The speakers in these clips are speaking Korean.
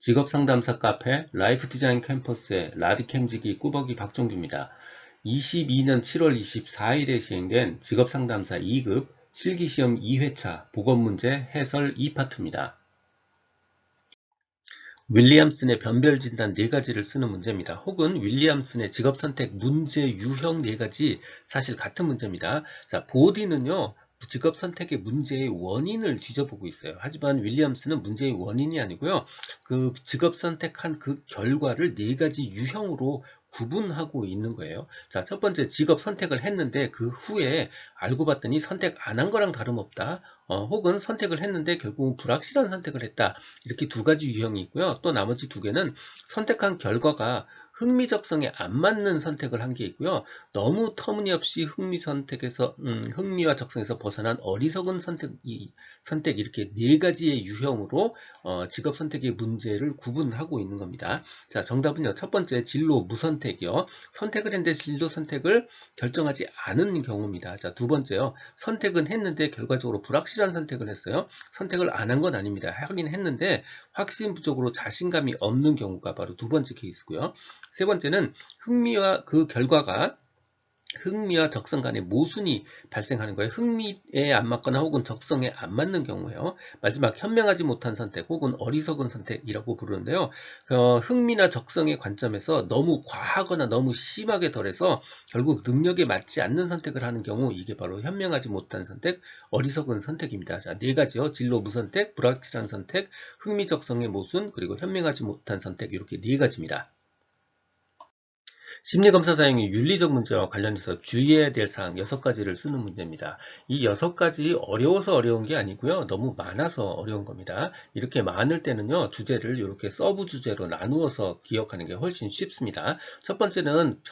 직업상담사 카페 라이프디자인 캠퍼스의 라디캠지기 꾸벅이 박종규입니다. 22년 7월 24일에 시행된 직업상담사 2급 실기시험 2회차 보건문제 해설 2파트입니다. 윌리엄슨의 변별진단 4가지를 쓰는 문제입니다. 혹은 윌리엄슨의 직업선택 문제 유형 4가지 사실 같은 문제입니다. 자, 보디는요. 직업선택의 문제의 원인을 뒤져보고 있어요. 하지만 윌리엄슨은 문제의 원인이 아니고요. 그 직업선택한 그 결과를 4가지 유형으로 구분하고 있는 거예요. 자, 첫 번째 직업 선택을 했는데 그 후에 알고 봤더니 선택 안 한 거랑 다름없다. 혹은 선택을 했는데 결국은 불확실한 선택을 했다. 이렇게 2가지 유형이 있고요. 또 나머지 2개는 선택한 결과가 흥미적성에 안 맞는 선택을 한 게 있고요. 너무 터무니없이 흥미와 적성에서 벗어난 어리석은 선택 이렇게 4가지의 유형으로 직업 선택의 문제를 구분하고 있는 겁니다. 자, 정답은요. 첫 번째 진로 무선택이요. 선택을 했는데 진로 선택을 결정하지 않은 경우입니다. 자, 두 번째요. 선택은 했는데 결과적으로 불확실한 선택을 했어요. 선택을 안 한 건 아닙니다. 하긴 했는데 확신 부족으로 자신감이 없는 경우가 바로 2번째 케이스고요. 세 번째는 흥미와 적성 간의 모순이 발생하는 거예요. 흥미에 안 맞거나 혹은 적성에 안 맞는 경우예요. 마지막 현명하지 못한 선택 혹은 어리석은 선택이라고 부르는데요. 흥미나 적성의 관점에서 너무 과하거나 너무 심하게 덜해서 결국 능력에 맞지 않는 선택을 하는 경우 이게 바로 현명하지 못한 선택, 어리석은 선택입니다. 자, 4가지요. 진로 무선택, 불확실한 선택, 흥미 적성의 모순, 그리고 현명하지 못한 선택 이렇게 4가지입니다. 심리검사 사용의 윤리적 문제와 관련해서 주의해야 될 사항 6가지를 쓰는 문제입니다. 이 6가지 어려워서 어려운 게 아니고요. 너무 많아서 어려운 겁니다. 이렇게 많을 때는요. 주제를 이렇게 서브 주제로 나누어서 기억하는 게 훨씬 쉽습니다. 첫 번째는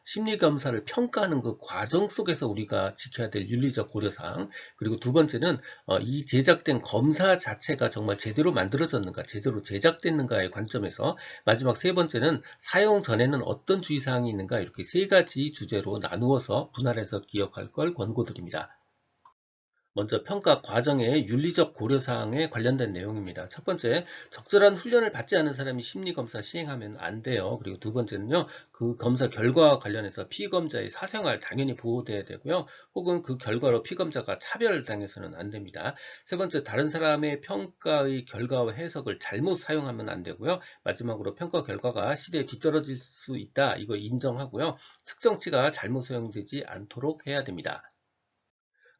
심리검사를 평가하는 그 과정 속에서 우리가 지켜야 될 윤리적 고려사항. 그리고 두 번째는 이 제작된 검사 자체가 정말 제대로 만들어졌는가, 제대로 제작됐는가의 관점에서 마지막 세 번째는 사용 전에는 어떤 주의사항이 있는가 이렇게 3가지 주제로 나누어서 분할해서 기억할 걸 권고드립니다. 먼저 평가 과정의 윤리적 고려사항에 관련된 내용입니다. 첫 번째, 적절한 훈련을 받지 않은 사람이 심리검사 시행하면 안 돼요. 그리고 두 번째는요, 그 검사 결과와 관련해서 피검자의 사생활 당연히 보호돼야 되고요. 혹은 그 결과로 피검자가 차별당해서는 안 됩니다. 세 번째, 다른 사람의 평가의 결과와 해석을 잘못 사용하면 안 되고요. 마지막으로 평가 결과가 시대에 뒤떨어질 수 있다. 이거 인정하고요. 측정치가 잘못 사용되지 않도록 해야 됩니다.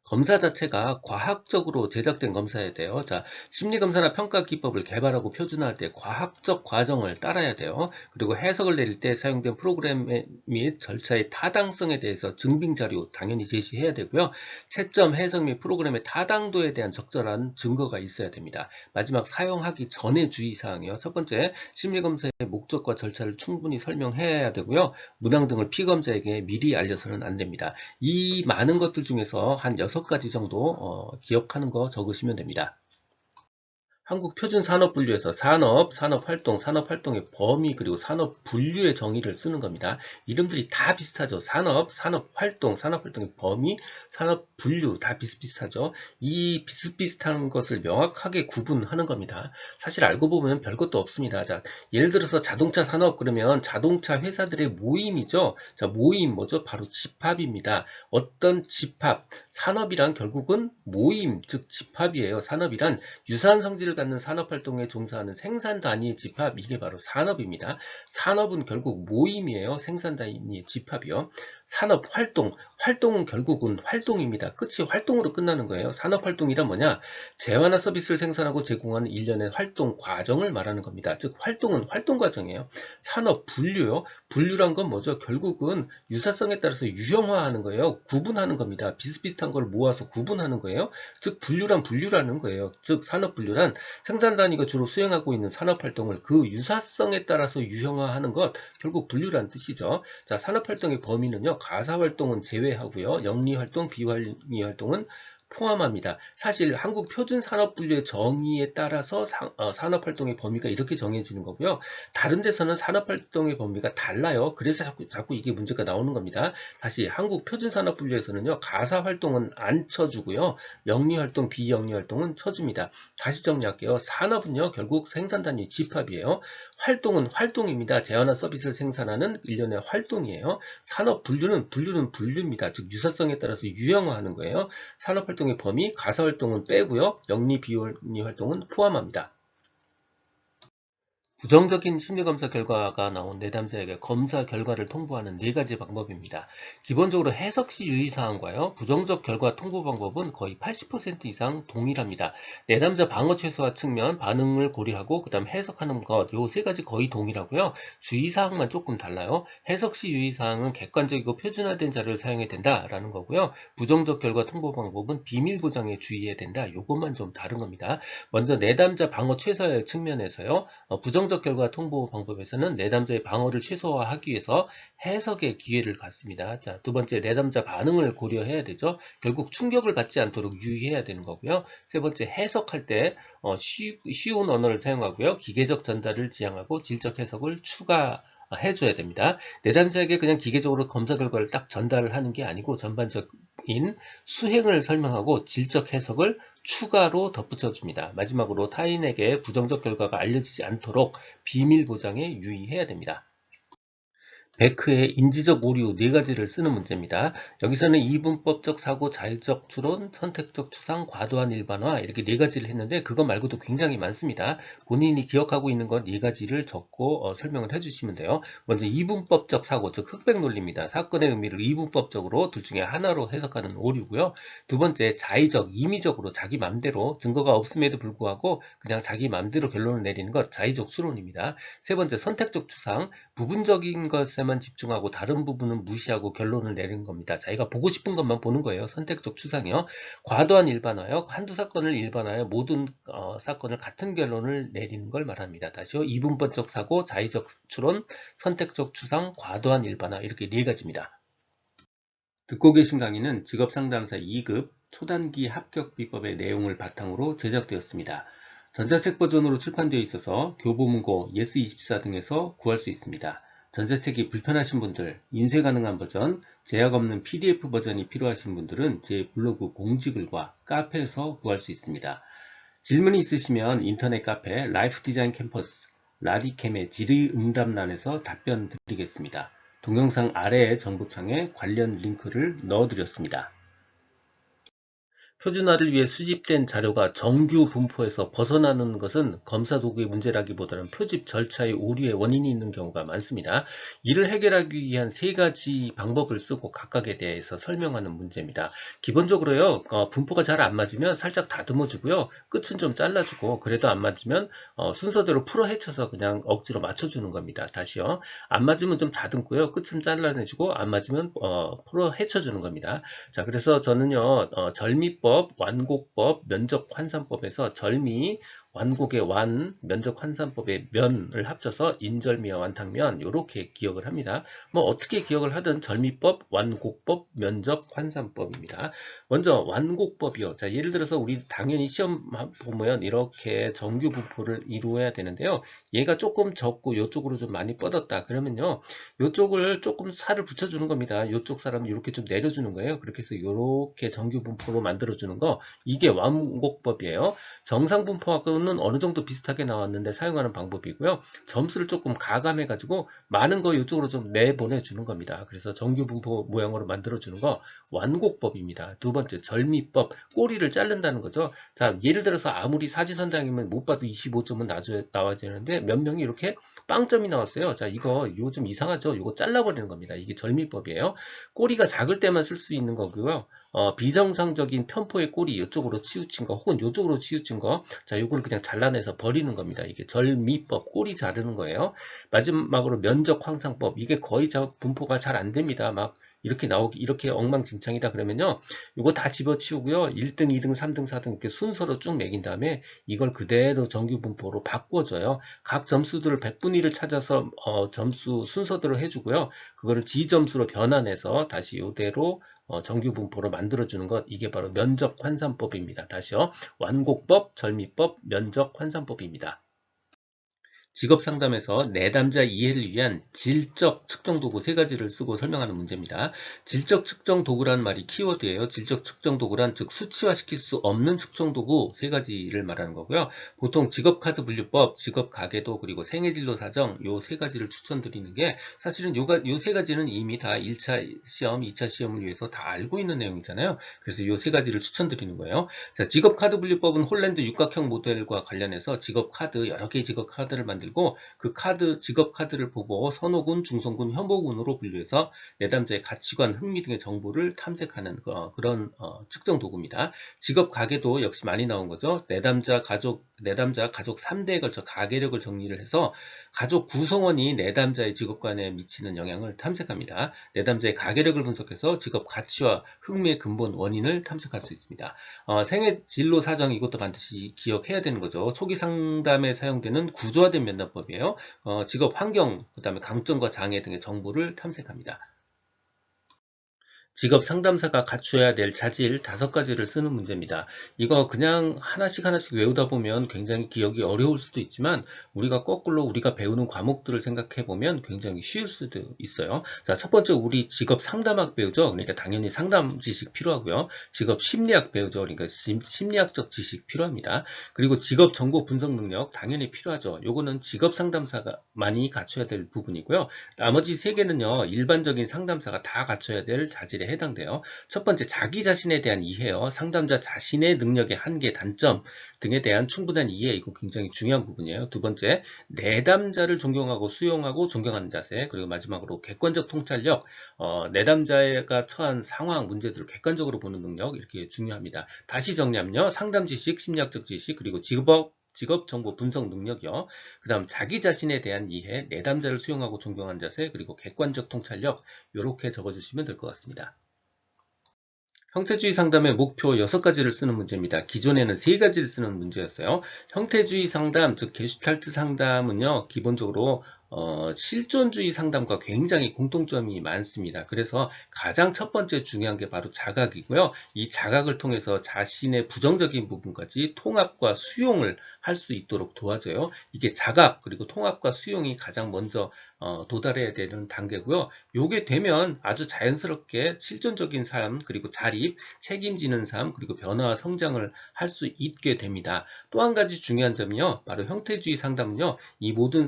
검사 자체가 과학적으로 제작된 검사여야 돼요. 자, 심리검사나 평가 기법을 개발하고 표준화할 때 과학적 과정을 따라야 돼요. 그리고 해석을 내릴 때 사용된 프로그램 및 절차의 타당성에 대해서 증빙 자료 당연히 제시해야 되고요. 채점, 해석 및 프로그램의 타당도에 대한 적절한 증거가 있어야 됩니다. 마지막 사용하기 전의 주의사항이요. 첫 번째, 심리검사의 목적과 절차를 충분히 설명해야 되고요. 문항 등을 피검자에게 미리 알려서는 안 됩니다. 이 많은 것들 중에서 한 6가지 정도 기억하는 거 적으시면 됩니다. 한국표준산업분류에서 산업활동, 산업활동의 범위, 그리고 산업분류의 정의를 쓰는 겁니다. 이름들이 다 비슷하죠. 산업활동, 산업활동의 범위, 산업분류 다 비슷비슷하죠. 이 비슷비슷한 것을 명확하게 구분하는 겁니다. 사실 알고 보면 별것도 없습니다. 자, 예를 들어서 자동차 산업 그러면 자동차 회사들의 모임이죠. 자, 모임 뭐죠? 바로 집합입니다. 어떤 집합, 산업이란 결국은 모임, 즉 집합이에요. 산업이란 유사한 성질을 갖는 산업활동에 종사하는 생산 단위의 집합, 이게 바로 산업입니다. 산업은 결국 모임이에요. 생산 단위의 집합이요. 활동은 결국은 활동입니다. 끝이 활동으로 끝나는 거예요. 산업활동이란 뭐냐? 재화나 서비스를 생산하고 제공하는 일련의 활동 과정을 말하는 겁니다. 즉 활동은 활동 과정이에요. 산업분류요. 분류란 건 뭐죠? 결국은 유사성에 따라서 유형화하는 거예요. 구분하는 겁니다. 비슷비슷한 걸 모아서 구분하는 거예요. 즉 분류라는 거예요. 즉 산업분류란 생산 단위가 주로 수행하고 있는 산업활동을 그 유사성에 따라서 유형화하는 것, 결국 분류란 뜻이죠. 자, 산업활동의 범위는요. 가사활동은 제외하고요. 영리활동, 비영리활동은 포함합니다. 사실 한국 표준산업분류의 정의에 따라서 산업활동의 범위가 이렇게 정해지는 거고요. 다른 데서는 산업활동의 범위가 달라요. 그래서 자꾸 이게 문제가 나오는 겁니다. 다시 한국 표준산업분류에서는요, 가사활동은 안 쳐주고요. 영리활동, 비영리활동은 쳐줍니다. 다시 정리할게요. 산업은요, 결국 생산단위 집합이에요. 활동은 활동입니다. 제한한 서비스를 생산하는 일련의 활동이에요. 산업 분류는 분류입니다. 즉 유사성에 따라서 유형화하는 거예요. 산업활동의 범위, 가사활동은 빼고요. 영리, 비영리 활동은 포함합니다. 부정적인 심리검사 결과가 나온 내담자에게 검사 결과를 통보하는 네 가지 방법입니다. 기본적으로 해석 시 유의사항과요, 부정적 결과 통보 방법은 거의 80% 이상 동일합니다. 내담자 방어 최소화 측면, 반응을 고려하고 그 다음 해석하는 것, 요 세 가지 거의 동일하고요. 주의사항만 조금 달라요. 해석 시 유의사항은 객관적이고 표준화된 자료를 사용해야 된다라는 거고요. 부정적 결과 통보 방법은 비밀 보장에 주의해야 된다. 요것만 좀 다른 겁니다. 먼저 내담자 방어 최소화 측면에서요. 부정적 결과 통보 방법에서는 내담자의 방어를 최소화하기 위해서 해석의 기회를 갖습니다. 자, 두 번째, 내담자 반응을 고려해야 되죠. 결국 충격을 받지 않도록 유의해야 되는 거고요. 세 번째, 해석할 때 쉬운 언어를 사용하고요. 기계적 전달을 지향하고 질적 해석을 추가해줘야 됩니다. 내담자에게 그냥 기계적으로 검사 결과를 딱 전달하는 게 아니고 전반적인 수행을 설명하고 질적 해석을 추가로 덧붙여줍니다. 마지막으로 타인에게 부정적 결과가 알려지지 않도록 비밀 보장에 유의해야 됩니다. 베크의 인지적 오류 네 가지를 쓰는 문제입니다. 여기서는 이분법적 사고, 자의적 추론, 선택적 추상, 과도한 일반화 이렇게 네 가지를 했는데 그거 말고도 굉장히 많습니다. 본인이 기억하고 있는 것 네 가지를 적고 설명을 해주시면 돼요. 먼저 이분법적 사고, 즉 흑백 논리입니다. 사건의 의미를 이분법적으로 둘 중에 하나로 해석하는 오류고요. 두 번째, 자의적, 임의적으로 자기 맘대로 증거가 없음에도 불구하고 그냥 자기 맘대로 결론을 내리는 것, 자의적 추론입니다. 세 번째, 선택적 추상, 부분적인 것에만 집중하고 다른 부분은 무시하고 결론을 내리는 겁니다. 자기가 보고 싶은 것만 보는 거예요. 선택적 추상이요. 과도한 일반화요. 한두 사건을 일반화해 모든 사건을 같은 결론을 내리는 걸 말합니다. 다시요. 이분법적 사고, 자의적 추론, 선택적 추상, 과도한 일반화 이렇게 네 가지입니다. 듣고 계신 강의는 직업상담사 2급 초단기 합격 비법의 내용을 바탕으로 제작되었습니다. 전자책 버전으로 출판되어 있어서 교보문고, 예스24 등에서 구할 수 있습니다. 전자책이 불편하신 분들, 인쇄 가능한 버전, 제약 없는 PDF 버전이 필요하신 분들은 제 블로그 공지글과 카페에서 구할 수 있습니다. 질문이 있으시면 인터넷 카페 라이프 디자인 캠퍼스 라디캠의 질의응답란에서 답변 드리겠습니다. 동영상 아래의 정보창에 관련 링크를 넣어드렸습니다. 표준화를 위해 수집된 자료가 정규 분포에서 벗어나는 것은 검사 도구의 문제라기보다는 표집 절차의 오류의 원인이 있는 경우가 많습니다. 이를 해결하기 위한 세 가지 방법을 쓰고 각각에 대해서 설명하는 문제입니다. 기본적으로요, 분포가 잘 안 맞으면 살짝 다듬어주고요, 끝은 좀 잘라주고, 그래도 안 맞으면 순서대로 풀어 헤쳐서 그냥 억지로 맞춰주는 겁니다. 다시요, 안 맞으면 좀 다듬고요, 끝은 잘라내주고, 안 맞으면 풀어 헤쳐주는 겁니다. 자, 그래서 저는요, 절미법, 완곡법, 면적환산법에서 절미, 완곡의 완, 면적환산법의 면을 합쳐서 인절미와 완탕면 이렇게 기억을 합니다. 뭐 어떻게 기억을 하든 절미법, 완곡법, 면적환산법입니다. 먼저 완곡법이요. 자, 예를 들어서 우리 당연히 시험 보면 이렇게 정규 분포를 이루어야 되는데요. 얘가 조금 적고 이쪽으로 좀 많이 뻗었다. 그러면요, 이쪽을 조금 살을 붙여주는 겁니다. 이쪽 사람은 이렇게 좀 내려주는 거예요. 그렇게 해서 이렇게 정규 분포로 만들어주는 거, 이게 완곡법이에요. 정상 분포하고는 어느 정도 비슷하게 나왔는데 사용하는 방법이고요. 점수를 조금 가감해 가지고 많은 거 이쪽으로 좀 내보내주는 겁니다. 그래서 정규 분포 모양으로 만들어주는 거 완곡법입니다. 두 번째, 절미법, 꼬리를 자른다는 거죠. 자, 예를 들어서 아무리 사지선장이면 못 봐도 25점은 나와야 되는데 몇 명이 이렇게 빵점이 나왔어요. 자, 이거 좀 이상하죠? 이거 잘라버리는 겁니다. 이게 절미법이에요. 꼬리가 작을 때만 쓸 수 있는 거고요. 비정상적인 편포의 꼬리 이쪽으로 치우친 거 혹은 이쪽으로 치우친 거, 자, 이걸 그냥 잘라내서 버리는 겁니다. 이게 절미법, 꼬리 자르는 거예요. 마지막으로 면적황상법, 이게 거의 분포가 잘 안 됩니다. 막 이렇게 엉망진창이다 그러면요, 이거 다 집어치우고요, 1등, 2등, 3등, 4등 이렇게 순서로 쭉 매긴 다음에 이걸 그대로 정규 분포로 바꿔줘요. 각 점수들을 100분의 1을 찾아서 점수 순서대로 해주고요, 그거를 지점수로 변환해서 다시 이대로 정규 분포로 만들어주는 것, 이게 바로 면적환산법입니다. 다시요. 완곡법, 절미법, 면적환산법입니다. 직업상담에서 내담자 이해를 위한 질적 측정 도구 세 가지를 쓰고 설명하는 문제입니다. 질적 측정 도구라는 말이 키워드예요. 질적 측정 도구란 즉 수치화시킬 수 없는 측정 도구 세 가지를 말하는 거고요. 보통 직업카드 분류법, 직업가계도, 그리고 생애진로 사정 요 세 가지를 추천드리는 게, 사실은 요 세 가지는 이미 다 1차 시험, 2차 시험을 위해서 다 알고 있는 내용이잖아요. 그래서 요 세 가지를 추천드리는 거예요. 자, 직업카드 분류법은 홀랜드 육각형 모델과 관련해서 직업카드, 여러 개의 직업카드를 만들고 그 직업카드를 보고 선호군, 중성군, 혐오군으로 분류해서 내담자의 가치관, 흥미 등의 정보를 탐색하는 그런 측정 도구입니다. 직업가계도 역시 많이 나온 거죠. 내담자 가족 3대에 걸쳐 가계력을 정리를 해서 가족 구성원이 내담자의 직업관에 미치는 영향을 탐색합니다. 내담자의 가계력을 분석해서 직업 가치와 흥미의 근본 원인을 탐색할 수 있습니다. 생애 진로 사정, 이것도 반드시 기억해야 되는 거죠. 초기 상담에 사용되는 구조화된 면담법이에요. 직업 환경, 그 다음에 강점과 장애 등의 정보를 탐색합니다. 직업 상담사가 갖춰야 될 자질 5가지를 쓰는 문제입니다. 이거 그냥 하나씩 외우다 보면 굉장히 기억이 어려울 수도 있지만, 우리가 거꾸로 우리가 배우는 과목들을 생각해 보면 굉장히 쉬울 수도 있어요. 자, 첫 번째, 우리 직업 상담학 배우죠. 그러니까 당연히 상담 지식 필요하고요. 직업 심리학 배우죠. 그러니까 심리학적 지식 필요합니다. 그리고 직업 정보 분석 능력 당연히 필요하죠. 요거는 직업 상담사가 많이 갖춰야 될 부분이고요. 나머지 3개는요, 일반적인 상담사가 다 갖춰야 될 자질에 해당돼요. 첫 번째, 자기 자신에 대한 이해요. 상담자 자신의 능력의 한계, 단점 등에 대한 충분한 이해, 이거 굉장히 중요한 부분이에요. 두 번째, 내담자를 존경하고 수용하고 존경하는 자세. 그리고 마지막으로 객관적 통찰력, 내담자가 처한 상황, 문제들을 객관적으로 보는 능력, 이렇게 중요합니다. 다시 정리하면요, 상담 지식, 심리학적 지식, 그리고 직업 정보 분석 능력이요. 그 다음 자기 자신에 대한 이해, 내담자를 수용하고 존경하는 자세, 그리고 객관적 통찰력, 이렇게 적어주시면 될 것 같습니다. 형태주의 상담의 목표 6가지를 쓰는 문제입니다. 기존에는 3가지를 쓰는 문제였어요. 형태주의 상담, 즉 게슈탈트 상담은요, 기본적으로 실존주의 상담과 굉장히 공통점이 많습니다. 그래서 가장 첫 번째 중요한 게 바로 자각이고요. 이 자각을 통해서 자신의 부정적인 부분까지 통합과 수용을 할 수 있도록 도와줘요. 이게 자각 그리고 통합과 수용이 가장 먼저 도달해야 되는 단계고요. 요게 되면 아주 자연스럽게 실존적인 삶, 그리고 자립, 책임지는 삶, 그리고 변화와 성장을 할 수 있게 됩니다. 또 한 가지 중요한 점이요, 바로 형태주의 상담은요, 이 모든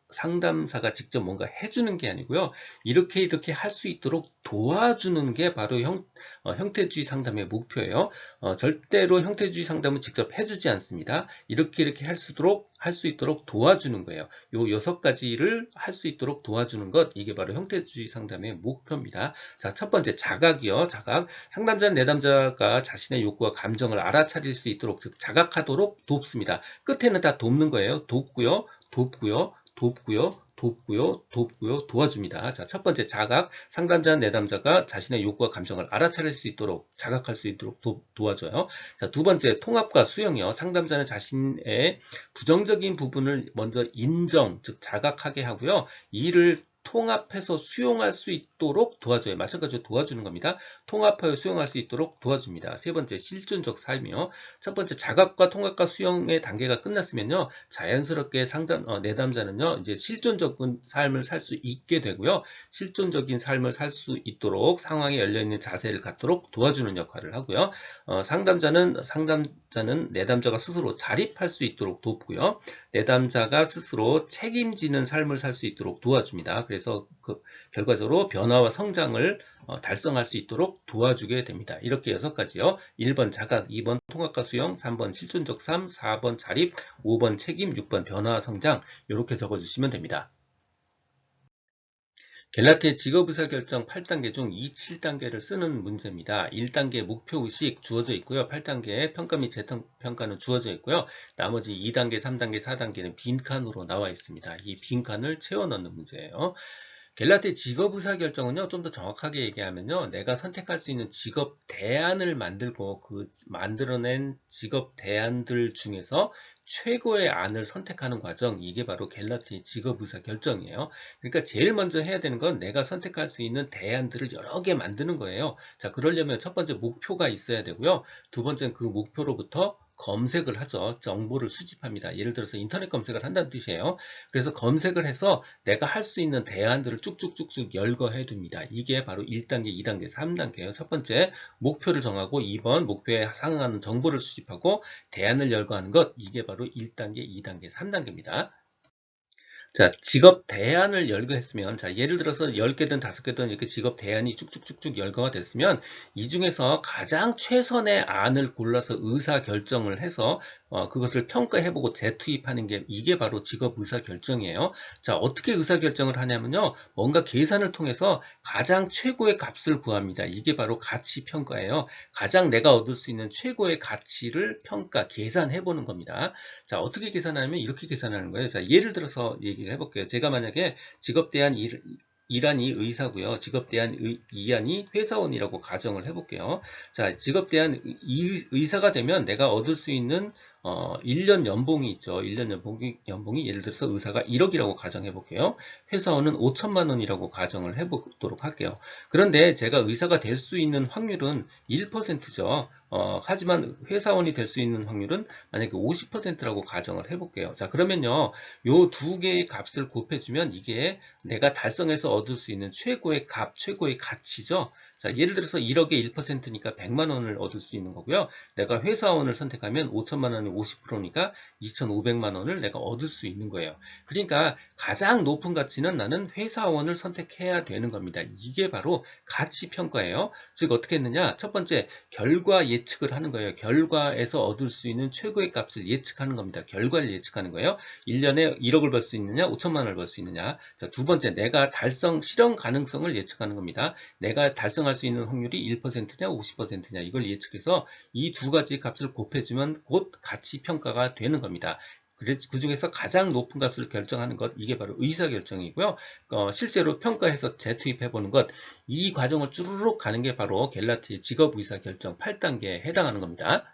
상담사가 직접 뭔가 해주는 게 아니고요, 이렇게 할 수 있도록 도와주는 게 바로 형태주의 상담의 목표예요. 절대로 형태주의 상담은 직접 해주지 않습니다. 이렇게 할 수 있도록 도와주는 거예요. 요 6가지를 할 수 있도록 도와주는 것, 이게 바로 형태주의 상담의 목표입니다. 자, 첫 번째, 자각이요. 자각. 상담자는 내담자가 자신의 욕구와 감정을 알아차릴 수 있도록, 즉 자각하도록 돕습니다. 끝에는 다 돕는 거예요. 돕고요, 도와줍니다. 자, 첫 번째, 자각. 상담자, 내담자가 자신의 욕구와 감정을 알아차릴 수 있도록, 자각할 수 있도록 도와줘요. 자, 두 번째, 통합과 수용이요. 상담자는 자신의 부정적인 부분을 먼저 인정, 즉 자각하게 하고요. 이를 통합해서 수용할 수 있도록 도와줘요. 마찬가지로 도와주는 겁니다. 통합하여 수용할 수 있도록 도와줍니다. 세 번째, 실존적 삶이요. 첫 번째, 자각과 통합과 수용의 단계가 끝났으면요, 자연스럽게 내담자는요, 이제 실존적인 삶을 살 수 있게 되고요. 실존적인 삶을 살 수 있도록 상황에 열려있는 자세를 갖도록 도와주는 역할을 하고요. 상담자는 내담자가 스스로 자립할 수 있도록 돕고요. 내담자가 스스로 책임지는 삶을 살 수 있도록 도와줍니다. 그래서 결과적으로 변화와 성장을 달성할 수 있도록 도와주게 됩니다. 이렇게 6가지요. 1번 자각, 2번 통합과 수용, 3번 실존적 삶, 4번 자립, 5번 책임, 6번 변화와 성장, 이렇게 적어주시면 됩니다. 갤라트의 직업의사결정 8단계 중 2, 7단계를 쓰는 문제입니다. 1단계 목표의식 주어져 있고요. 8단계 평가 및 재평가는 주어져 있고요. 나머지 2단계, 3단계, 4단계는 빈칸으로 나와 있습니다. 이 빈칸을 채워 넣는 문제예요. 갤라티의 직업 의사결정은요, 좀 더 정확하게 얘기하면요, 내가 선택할 수 있는 직업 대안을 만들고 그 만들어낸 직업 대안들 중에서 최고의 안을 선택하는 과정, 이게 바로 갤라티의 직업 의사결정이에요. 그러니까 제일 먼저 해야 되는 건 내가 선택할 수 있는 대안들을 여러 개 만드는 거예요. 자, 그러려면 첫 번째 목표가 있어야 되고요. 두 번째는 그 목표로부터 검색을 하죠. 정보를 수집합니다. 예를 들어서 인터넷 검색을 한다는 뜻이에요. 그래서 검색을 해서 내가 할 수 있는 대안들을 쭉쭉쭉쭉 열거해 둡니다. 이게 바로 1단계, 2단계, 3단계예요. 첫 번째, 목표를 정하고 2번, 목표에 상응하는 정보를 수집하고 대안을 열거하는 것, 이게 바로 1단계, 2단계, 3단계입니다. 자, 직업 대안을 열거했으면, 자, 예를 들어서 10개든 5개든 이렇게 직업 대안이 쭉쭉쭉쭉 열거가 됐으면, 이 중에서 가장 최선의 안을 골라서 의사 결정을 해서, 그것을 평가해보고 재투입하는 게, 이게 바로 직업 의사 결정이에요. 자, 어떻게 의사 결정을 하냐면요, 뭔가 계산을 통해서 가장 최고의 값을 구합니다. 이게 바로 가치 평가예요. 가장 내가 얻을 수 있는 최고의 가치를 계산해보는 겁니다. 자, 어떻게 계산하냐면 이렇게 계산하는 거예요. 자, 예를 들어서 얘기를 해볼게요. 제가 만약에 직업대안 1안이 의사고요. 직업대안 2안이 회사원이라고 가정을 해볼게요. 자, 직업대안 의사가 되면 내가 얻을 수 있는 1년 연봉이 있죠. 1년 연봉이 예를 들어서 의사가 1억이라고 가정해 볼게요. 회사원은 5천만 원이라고 가정을 해 보도록 할게요. 그런데 제가 의사가 될 수 있는 확률은 1%죠. 하지만 회사원이 될 수 있는 확률은 만약에 50%라고 가정을 해 볼게요. 자, 그러면요. 요 두 개의 값을 곱해주면 이게 내가 달성해서 얻을 수 있는 최고의 값, 최고의 가치죠. 자, 예를 들어서 1억의 1%니까 100만 원을 얻을 수 있는 거고요. 내가 회사원을 선택하면 5천만 원이 50%니까 2,500만 원을 내가 얻을 수 있는 거예요. 그러니까 가장 높은 가치는 나는 회사원을 선택해야 되는 겁니다. 이게 바로 가치 평가예요. 즉 어떻게 했느냐? 첫 번째, 결과 예측을 하는 거예요. 결과에서 얻을 수 있는 최고의 값을 예측하는 겁니다. 결과를 예측하는 거예요. 1년에 1억을 벌 수 있느냐? 5천만 원을 벌 수 있느냐? 자, 두 번째, 내가 실현 가능성을 예측하는 겁니다. 내가 달성할 수 있는 확률이 1%냐 50%냐 이걸 예측해서 이 두 가지 값을 곱해주면 곧 가치 평가가 되는 겁니다. 그래서 그 중에서 가장 높은 값을 결정하는 것, 이게 바로 의사결정이고요. 실제로 평가해서 재투입해 보는 것, 이 과정을 쭈루룩 가는 게 바로 갤라티의 직업 의사결정 8단계에 해당하는 겁니다.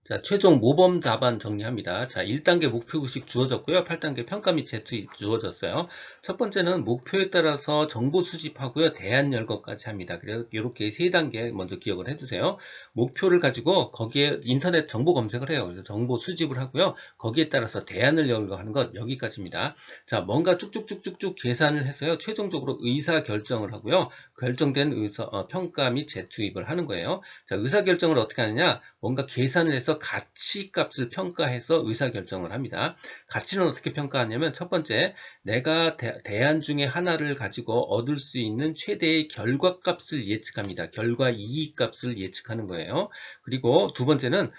자, 최종 모범 답안 정리합니다. 자, 1단계 목표의식 주어졌고요. 8단계 평가 및 재투입 주어졌어요. 첫 번째는 목표에 따라서 정보 수집하고요. 대안 열거까지 합니다. 그래서 이렇게 3단계 먼저 기억을 해주세요. 목표를 가지고 거기에 인터넷 정보 검색을 해요. 그래서 정보 수집을 하고요. 거기에 따라서 대안을 열거하는 것, 여기까지입니다. 자, 뭔가 쭉쭉쭉쭉쭉 계산을 해서요. 최종적으로 의사 결정을 하고요. 결정된 평가 및 재투입을 하는 거예요. 자, 의사 결정을 어떻게 하느냐? 뭔가 계산을 해서 가치값을 평가해서 의사결정을 합니다. 가치는 어떻게 평가하냐면 첫 번째, 내가 대안 중에 하나를 가지고 얻을 수 있는 최대의 결과값을 예측합니다. 결과 이익값을 예측하는 거예요. 그리고 두 번째는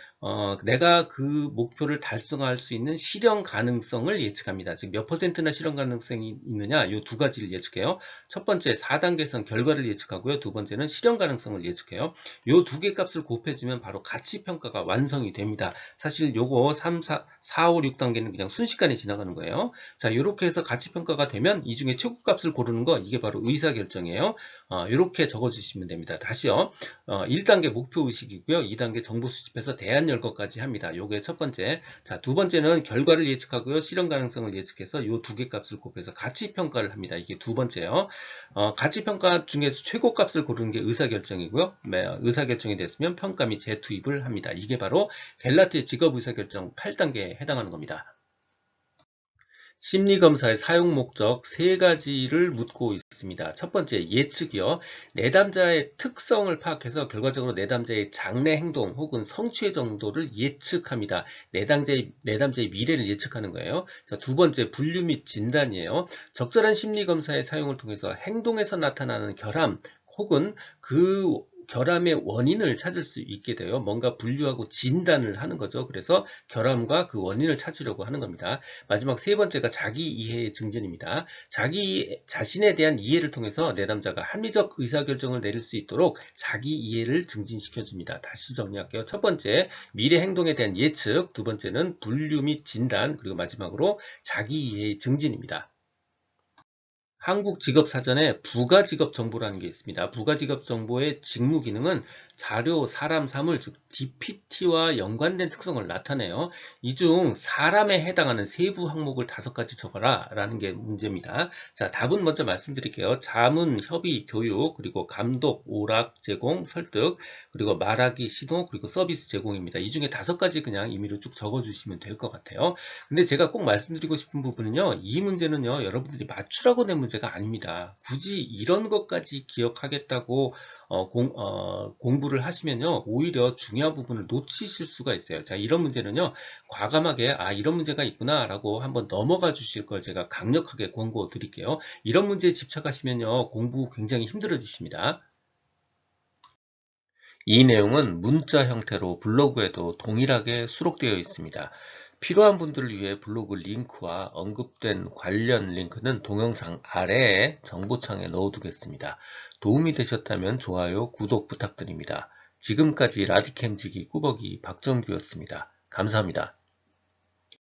내가 그 목표를 달성할 수 있는 실현 가능성을 예측합니다. 즉 몇 퍼센트나 실현 가능성이 있느냐 이 두 가지를 예측해요. 첫 번째 4단계선 결과를 예측하고요. 두 번째는 실현 가능성을 예측해요. 이 두 개 값을 곱해주면 바로 가치 평가가 완성이 됩니다. 사실 요거 3, 4, 5, 6단계는 그냥 순식간에 지나가는 거예요. 자, 이렇게 해서 가치 평가가 되면 이 중에 최고값을 고르는 거, 이게 바로 의사결정이에요. 이렇게 적어주시면 됩니다. 다시요. 1단계 목표의식이고요. 2단계 정보 수집해서 대안 열거까지 합니다. 요게 첫 번째. 자, 두 번째는 결과를 예측하고요. 실현 가능성을 예측해서 요 두 개 값을 곱해서 가치 평가를 합니다. 이게 두 번째요. 가치 평가 중에서 최고값을 고르는 게 의사결정이고요. 의사결정이 됐으면 평가 및 재투입을 합니다. 이게 바로 갤라티의 직업 의사결정 8단계에 해당하는 겁니다. 심리검사의 사용 목적 세 가지를 묻고 있습니다. 첫 번째, 예측이요. 내담자의 특성을 파악해서 결과적으로 내담자의 장래 행동 혹은 성취의 정도를 예측합니다. 내담자의 미래를 예측하는 거예요. 자, 두 번째, 분류 및 진단이에요. 적절한 심리검사의 사용을 통해서 행동에서 나타나는 결함 혹은 그 결함의 원인을 찾을 수 있게 돼요. 뭔가 분류하고 진단을 하는 거죠. 그래서 결함과 그 원인을 찾으려고 하는 겁니다. 마지막 세 번째가 자기 이해의 증진입니다. 자기 자신에 대한 이해를 통해서 내담자가 합리적 의사결정을 내릴 수 있도록 자기 이해를 증진시켜 줍니다. 다시 정리할게요. 첫 번째, 미래 행동에 대한 예측, 두 번째는 분류 및 진단, 그리고 마지막으로 자기 이해의 증진입니다. 한국직업사전에 부가직업정보라는 게 있습니다. 부가직업정보의 직무 기능은 자료, 사람, 사물, 즉 DPT와 연관된 특성을 나타내요. 이 중 사람에 해당하는 세부 항목을 5가지 적어라 라는 게 문제입니다. 자, 답은 먼저 말씀드릴게요. 자문, 협의, 교육, 그리고 감독, 오락, 제공, 설득, 그리고 말하기, 시도, 그리고 서비스 제공입니다. 이 중에 5가지 그냥 임의로 쭉 적어주시면 될 것 같아요. 근데 제가 꼭 말씀드리고 싶은 부분은요, 이 문제는요, 여러분들이 맞추라고 낸 문제가 아닙니다. 굳이 이런 것까지 기억하겠다고 공부를 하시면요, 오히려 중요한 부분을 놓치실 수가 있어요. 자, 이런 문제는요, 과감하게, 이런 문제가 있구나, 라고 한번 넘어가 주실 걸 제가 강력하게 권고 드릴게요. 이런 문제에 집착하시면요, 공부 굉장히 힘들어지십니다. 이 내용은 문자 형태로 블로그에도 동일하게 수록되어 있습니다. 필요한 분들을 위해 블로그 링크와 언급된 관련 링크는 동영상 아래에 정보창에 넣어두겠습니다. 도움이 되셨다면 좋아요, 구독 부탁드립니다. 지금까지 라디캠지기 꾸벅이 박정규였습니다. 감사합니다.